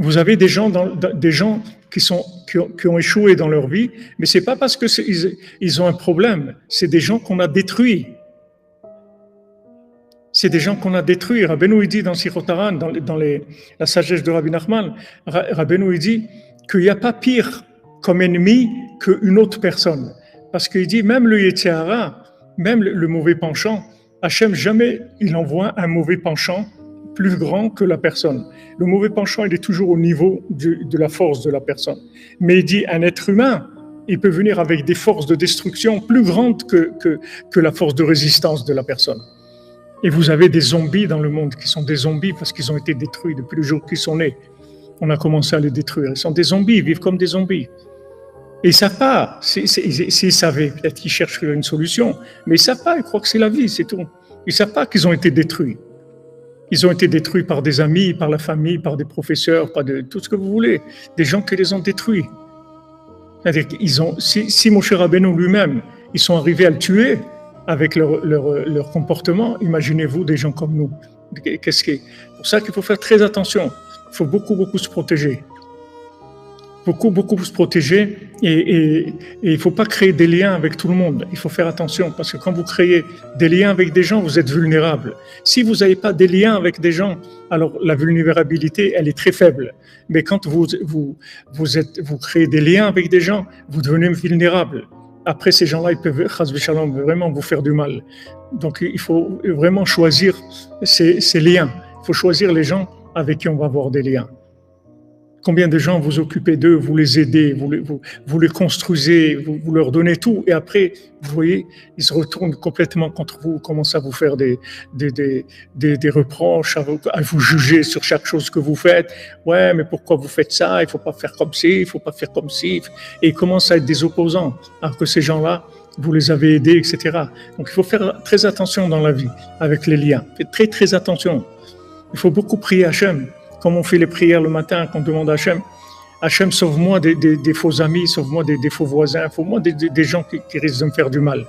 Vous avez des gens qui ont échoué dans leur vie, mais c'est pas parce que ils ont un problème. C'est des gens qu'on a détruits. C'est des gens qu'on a détruits. Rabbeinu il dit dans Sichot Haran, la sagesse de Rabbi Nachman, Rabbeinu il dit qu'il n'y a pas pire comme ennemi qu'une autre personne. Parce qu'il dit même le Yetzer Hara, même le mauvais penchant, Hachem jamais il envoie un mauvais penchant plus grand que la personne. Le mauvais penchant il est toujours au niveau de la force de la personne. Mais il dit un être humain, il peut venir avec des forces de destruction plus grandes que la force de résistance de la personne. Et vous avez des zombies dans le monde qui sont des zombies parce qu'ils ont été détruits depuis le jour qu'ils sont nés. On a commencé à les détruire. Ils sont des zombies, ils vivent comme des zombies. Et ils ne savent pas. S'ils savaient, peut-être qu'ils cherchent une solution. Mais ils ne savent pas, ils croient que c'est la vie, c'est tout. Ils ne savent pas qu'ils ont été détruits. Ils ont été détruits par des amis, par la famille, par des professeurs, par tout ce que vous voulez. Des gens qui les ont détruits. C'est-à-dire si Moshe Rabbeinu lui-même, ils sont arrivés à le tuer, avec leur comportement, imaginez-vous des gens comme nous. C'est pour ça qu'il faut faire très attention. Il faut beaucoup se protéger. Beaucoup se protéger et il ne faut pas créer des liens avec tout le monde. Il faut faire attention parce que quand vous créez des liens avec des gens, vous êtes vulnérable. Si vous n'avez pas des liens avec des gens, alors la vulnérabilité, elle est très faible. Mais quand vous créez des liens avec des gens, vous devenez vulnérable. Après, ces gens-là, ils peuvent vraiment vous faire du mal. Donc, il faut vraiment choisir ces liens. Il faut choisir les gens avec qui on va avoir des liens. Combien de gens vous occupez d'eux, vous les aidez, vous les construisez, vous leur donnez tout, et après, vous voyez, ils se retournent complètement contre vous, commencent à vous faire des reproches, à vous juger sur chaque chose que vous faites. Ouais, mais pourquoi vous faites ça? Il faut pas faire comme ci, il faut pas faire comme ci. Et ils commencent à être des opposants, alors que ces gens-là, vous les avez aidés, etc. Donc, il faut faire très attention dans la vie avec les liens. Faites très attention. Il faut beaucoup prier Hachem. Comme on fait les prières le matin, qu'on demande à Hachem, sauve-moi des faux amis, sauve-moi des faux voisins, sauve-moi des gens qui risquent de me faire du mal.